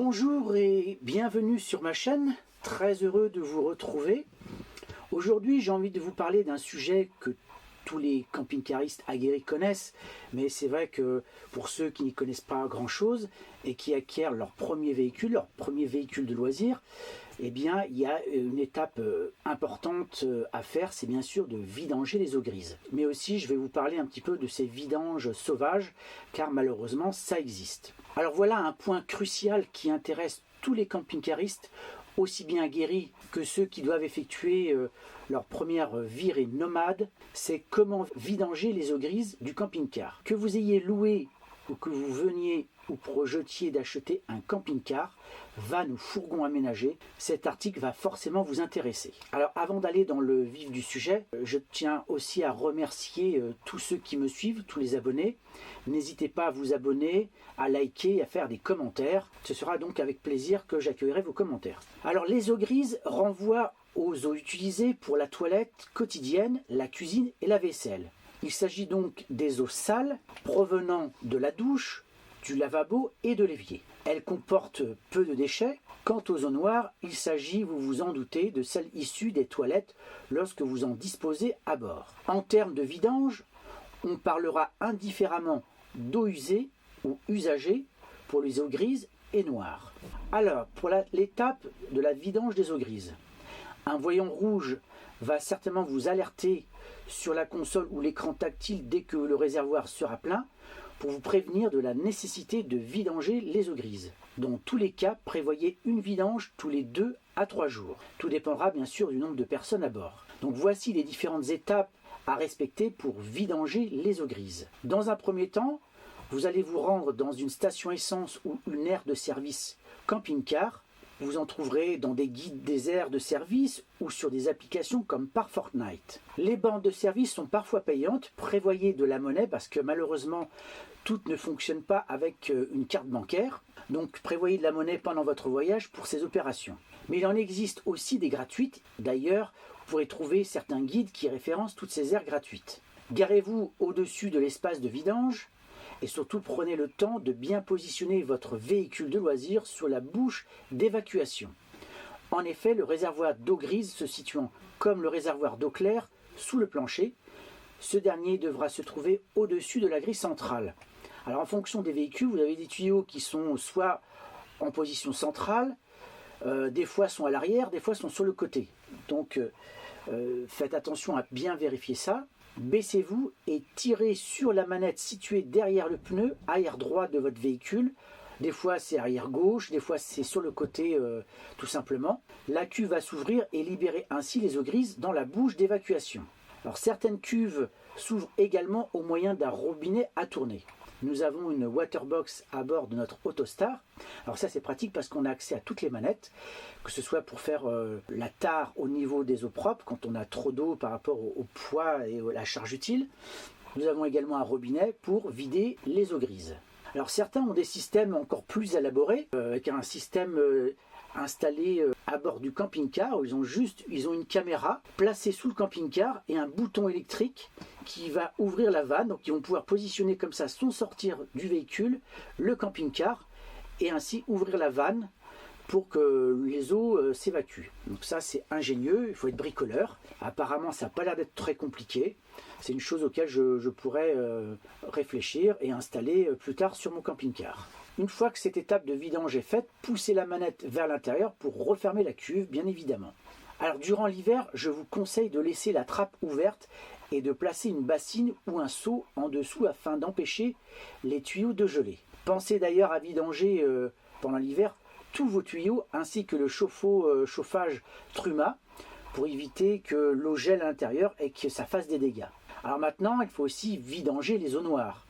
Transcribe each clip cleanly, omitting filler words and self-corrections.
Bonjour et bienvenue sur ma chaîne, très heureux de vous retrouver. Aujourd'hui j'ai envie de vous parler d'un sujet que tous les camping-caristes aguerris connaissent, mais c'est vrai que pour ceux qui n'y connaissent pas grand chose et qui acquièrent leur premier véhicule de loisir, eh bien il y a une étape importante à faire, c'est bien sûr de vidanger les eaux grises. Mais aussi je vais vous parler un petit peu de ces vidanges sauvages, car malheureusement ça existe. Alors voilà un point crucial qui intéresse tous les camping-caristes, aussi bien aguerris que ceux qui doivent effectuer leur première virée nomade, c'est comment vidanger les eaux grises du camping-car. Que vous ayez loué ou que vous veniez ou projetiez d'acheter un camping-car, van ou fourgon aménagé, cet article va forcément vous intéresser. Alors avant d'aller dans le vif du sujet, je tiens aussi à remercier tous ceux qui me suivent, tous les abonnés. N'hésitez pas à vous abonner, à liker, à faire des commentaires. Ce sera donc avec plaisir que j'accueillerai vos commentaires. Alors les eaux grises renvoient aux eaux utilisées pour la toilette quotidienne, la cuisine et la vaisselle. Il s'agit donc des eaux sales provenant de la douche, du lavabo et de l'évier. Elles comportent peu de déchets. Quant aux eaux noires, il s'agit, vous vous en doutez, de celles issues des toilettes lorsque vous en disposez à bord. En termes de vidange, on parlera indifféremment d'eau usée ou usagée pour les eaux grises et noires. Alors, pour l'étape de la vidange des eaux grises, un voyant rouge va certainement vous alerter sur la console ou l'écran tactile dès que le réservoir sera plein pour vous prévenir de la nécessité de vidanger les eaux grises. Dans tous les cas, prévoyez une vidange tous les 2 à 3 jours. Tout dépendra bien sûr du nombre de personnes à bord. Donc voici les différentes étapes à respecter pour vidanger les eaux grises. Dans un premier temps, vous allez vous rendre dans une station essence ou une aire de service camping-car. Vous en trouverez dans des guides des aires de service ou sur des applications comme par Fortnite. Les bandes de service sont parfois payantes, prévoyez de la monnaie parce que malheureusement toutes ne fonctionnent pas avec une carte bancaire. Donc prévoyez de la monnaie pendant votre voyage pour ces opérations. Mais il en existe aussi des gratuites. D'ailleurs, vous pourrez trouver certains guides qui référencent toutes ces aires gratuites. Garez-vous au-dessus de l'espace de vidange. Et surtout, prenez le temps de bien positionner votre véhicule de loisir sur la bouche d'évacuation. En effet, le réservoir d'eau grise se situant comme le réservoir d'eau claire sous le plancher, ce dernier devra se trouver au-dessus de la grille centrale. Alors en fonction des véhicules, vous avez des tuyaux qui sont soit en position centrale, des fois sont à l'arrière, des fois sont sur le côté. Donc faites attention à bien vérifier ça. Baissez-vous et tirez sur la manette située derrière le pneu arrière droit de votre véhicule. Des fois c'est arrière gauche, des fois c'est sur le côté tout simplement. La cuve va s'ouvrir et libérer ainsi les eaux grises dans la bouche d'évacuation. Alors certaines cuves s'ouvrent également au moyen d'un robinet à tourner. Nous avons une waterbox à bord de notre Autostar. Alors ça c'est pratique parce qu'on a accès à toutes les manettes, que ce soit pour faire la tare au niveau des eaux propres, quand on a trop d'eau par rapport au poids et à la charge utile. Nous avons également un robinet pour vider les eaux grises. Alors certains ont des systèmes encore plus élaborés, avec un système installé à bord du camping-car, où ils ont une caméra placée sous le camping-car et un bouton électrique qui va ouvrir la vanne. Donc ils vont pouvoir positionner comme ça, sans sortir du véhicule, le camping-car et ainsi ouvrir la vanne pour que les eaux s'évacuent. Donc ça c'est ingénieux, il faut être bricoleur. Apparemment ça n'a pas l'air d'être très compliqué. C'est une chose auquel je pourrais réfléchir et installer plus tard sur mon camping-car. Une fois que cette étape de vidange est faite, poussez la manette vers l'intérieur pour refermer la cuve, bien évidemment. Alors durant l'hiver, je vous conseille de laisser la trappe ouverte et de placer une bassine ou un seau en dessous afin d'empêcher les tuyaux de geler. Pensez d'ailleurs à vidanger pendant l'hiver tous vos tuyaux ainsi que le chauffage Truma pour éviter que l'eau gèle à l'intérieur et que ça fasse des dégâts. Alors maintenant, il faut aussi vidanger les eaux noires.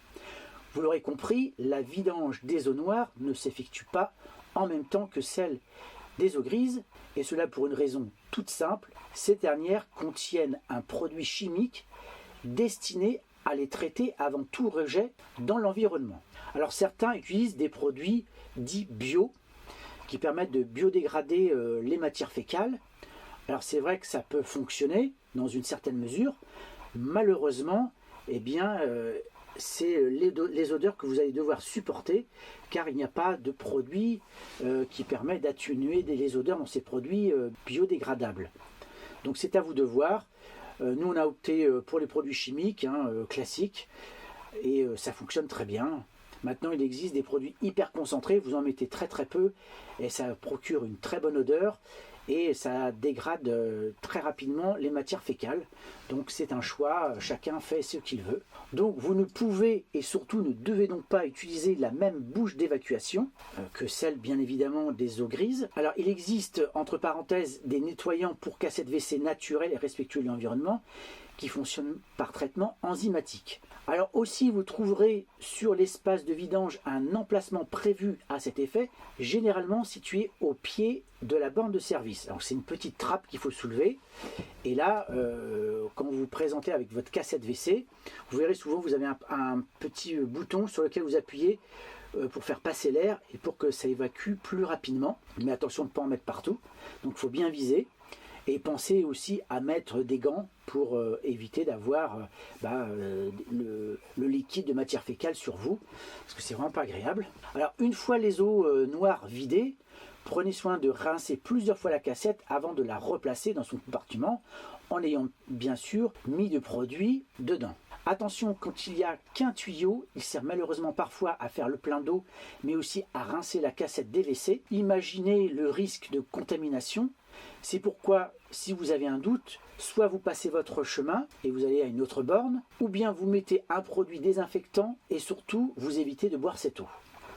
Vous l'aurez compris, la vidange des eaux noires ne s'effectue pas en même temps que celle des eaux grises, et cela pour une raison toute simple, ces dernières contiennent un produit chimique destiné à les traiter avant tout rejet dans l'environnement. Alors certains utilisent des produits dits bio, qui permettent de biodégrader les matières fécales. Alors c'est vrai que ça peut fonctionner dans une certaine mesure. Malheureusement, c'est les odeurs que vous allez devoir supporter, car il n'y a pas de produit qui permet d'atténuer les odeurs dans ces produits biodégradables. Donc c'est à vous de voir. Nous on a opté pour les produits chimiques classiques, et ça fonctionne très bien. Maintenant il existe des produits hyper concentrés, vous en mettez très très peu, et ça procure une très bonne odeur, et ça dégrade très rapidement les matières fécales. Donc c'est un choix, chacun fait ce qu'il veut. Donc vous ne pouvez et surtout ne devez donc pas utiliser la même bouche d'évacuation que celle bien évidemment des eaux grises. Alors il existe entre parenthèses des nettoyants pour cassettes WC naturels et respectueux de l'environnement qui fonctionnent par traitement enzymatique. Alors aussi vous trouverez sur l'espace de vidange un emplacement prévu à cet effet, généralement situé au pied de la borne de service. Alors c'est une petite trappe qu'il faut soulever, et là quand vous vous présentez avec votre cassette WC, vous verrez souvent vous avez un petit bouton sur lequel vous appuyez pour faire passer l'air et pour que ça évacue plus rapidement. Mais attention de ne pas en mettre partout, donc il faut bien viser. Et pensez aussi à mettre des gants pour éviter d'avoir le liquide de matière fécale sur vous, parce que c'est vraiment pas agréable. Alors une fois les eaux noires vidées, prenez soin de rincer plusieurs fois la cassette avant de la replacer dans son compartiment, en ayant bien sûr mis de produit dedans. Attention, quand il n'y a qu'un tuyau, il sert malheureusement parfois à faire le plein d'eau, mais aussi à rincer la cassette des WC. Imaginez le risque de contamination. C'est pourquoi, si vous avez un doute, soit vous passez votre chemin et vous allez à une autre borne, ou bien vous mettez un produit désinfectant et surtout vous évitez de boire cette eau.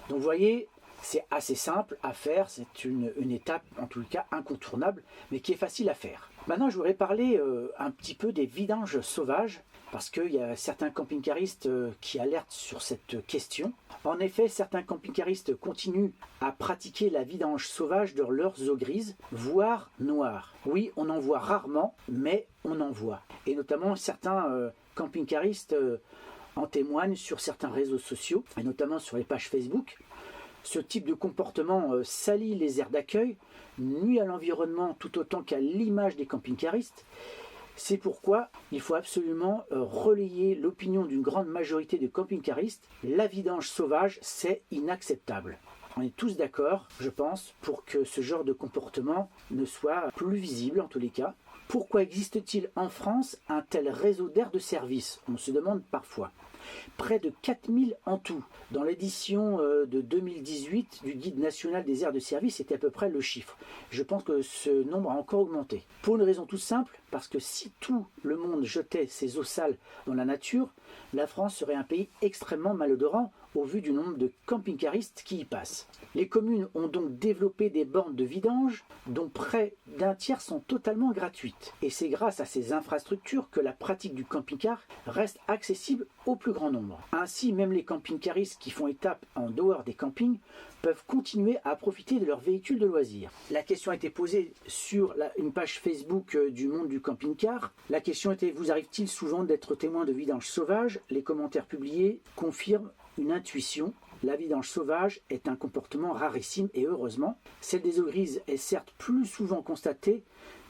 Donc vous voyez, c'est assez simple à faire, c'est une étape en tout cas incontournable, mais qui est facile à faire. Maintenant je voudrais parler un petit peu des vidanges sauvages, parce qu'il y a certains camping-caristes qui alertent sur cette question. En effet, certains camping-caristes continuent à pratiquer la vidange sauvage de leurs eaux grises, voire noires. Oui, on en voit rarement, mais on en voit. Et notamment certains camping-caristes en témoignent sur certains réseaux sociaux, et notamment sur les pages Facebook. Ce type de comportement salit les aires d'accueil, nuit à l'environnement tout autant qu'à l'image des camping-caristes. C'est pourquoi il faut absolument relayer l'opinion d'une grande majorité de camping-caristes. La vidange sauvage, c'est inacceptable. On est tous d'accord, je pense, pour que ce genre de comportement ne soit plus visible en tous les cas. Pourquoi existe-t-il en France un tel réseau d'aires de service? On se demande parfois. Près de 4000 en tout. Dans l'édition de 2018 du Guide national des aires de service, c'était à peu près le chiffre. Je pense que ce nombre a encore augmenté. Pour une raison toute simple, parce que si tout le monde jetait ses eaux sales dans la nature, la France serait un pays extrêmement malodorant au vu du nombre de camping-caristes qui y passent. Les communes ont donc développé des bornes de vidange dont près d'un tiers sont totalement gratuites. Et c'est grâce à ces infrastructures que la pratique du camping-car reste accessible au plus grand nombre. Ainsi, même les camping-caristes qui font étape en dehors des campings peuvent continuer à profiter de leur véhicule de loisirs. La question a été posée sur une page Facebook du monde du camping-car. La question était: vous arrive-t-il souvent d'être témoin de vidange sauvage? Les commentaires publiés confirment une intuition. La vidange sauvage est un comportement rarissime et heureusement. Celle des eaux grises est certes plus souvent constatée,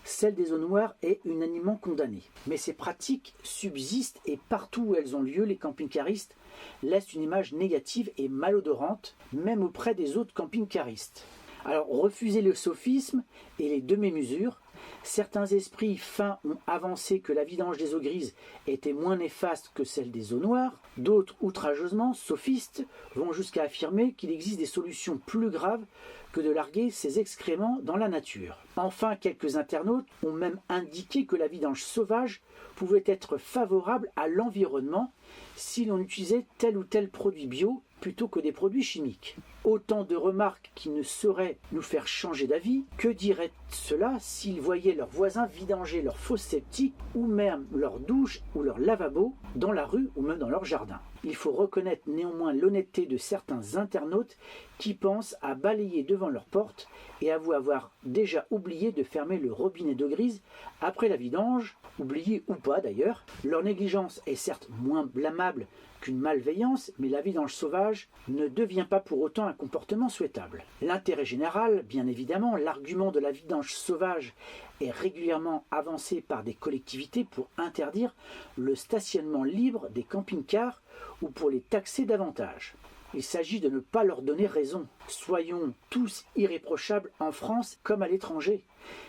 celle des eaux noires est unanimement condamnée. Mais ces pratiques subsistent et partout où elles ont lieu, les camping-caristes laissent une image négative et malodorante, même auprès des autres camping-caristes. Alors refusez le sophisme et les demi-mesures. Certains esprits fins ont avancé que la vidange des eaux grises était moins néfaste que celle des eaux noires. D'autres, outrageusement sophistes, vont jusqu'à affirmer qu'il existe des solutions plus graves que de larguer ces excréments dans la nature. Enfin, quelques internautes ont même indiqué que la vidange sauvage pouvait être favorable à l'environnement si l'on utilisait tel ou tel produit bio plutôt que des produits chimiques. Autant de remarques qui ne sauraient nous faire changer d'avis. Que dirait cela s'ils voyaient leurs voisins vidanger leurs fosses septiques ou même leur douche ou leur lavabo dans la rue ou même dans leur jardin? Il faut reconnaître néanmoins l'honnêteté de certains internautes qui pensent à balayer devant leur porte et avouent avoir déjà oublié de fermer le robinet d'eau grise après la vidange, oublié ou pas d'ailleurs. Leur négligence est certes moins blâmable qu'une malveillance, mais la vidange sauvage ne devient pas pour autant un comportement souhaitable. L'intérêt général, bien évidemment, l'argument de la vidange sauvage est régulièrement avancé par des collectivités pour interdire le stationnement libre des camping-cars ou pour les taxer davantage. Il s'agit de ne pas leur donner raison. Soyons tous irréprochables en France comme à l'étranger.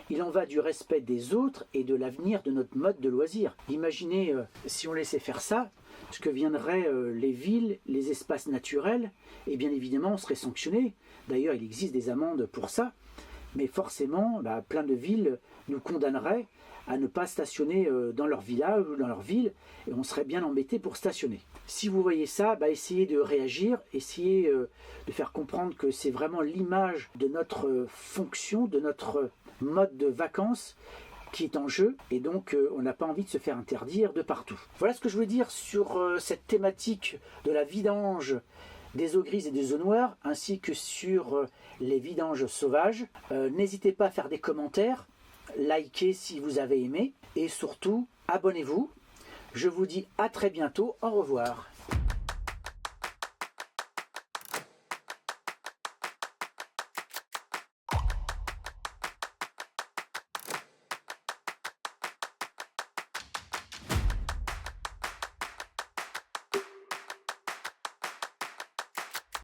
Il en va du respect des autres et de l'avenir de notre mode de loisir. Imaginez si on laissait faire ça, ce que viendraient les villes, les espaces naturels, et bien évidemment on serait sanctionné. D'ailleurs il existe des amendes pour ça, mais forcément plein de villes nous condamneraient à ne pas stationner dans leur village ou dans leur ville, et on serait bien embêté pour stationner. Si vous voyez ça, essayez de réagir, essayez de faire comprendre que c'est vraiment l'image de notre fonction, de notre mode de vacances qui est en jeu, et donc on n'a pas envie de se faire interdire de partout. Voilà ce que je veux dire sur cette thématique de la vidange des eaux grises et des eaux noires, ainsi que sur les vidanges sauvages. N'hésitez pas à faire des commentaires, likez si vous avez aimé, et surtout, abonnez-vous. Je vous dis à très bientôt, au revoir.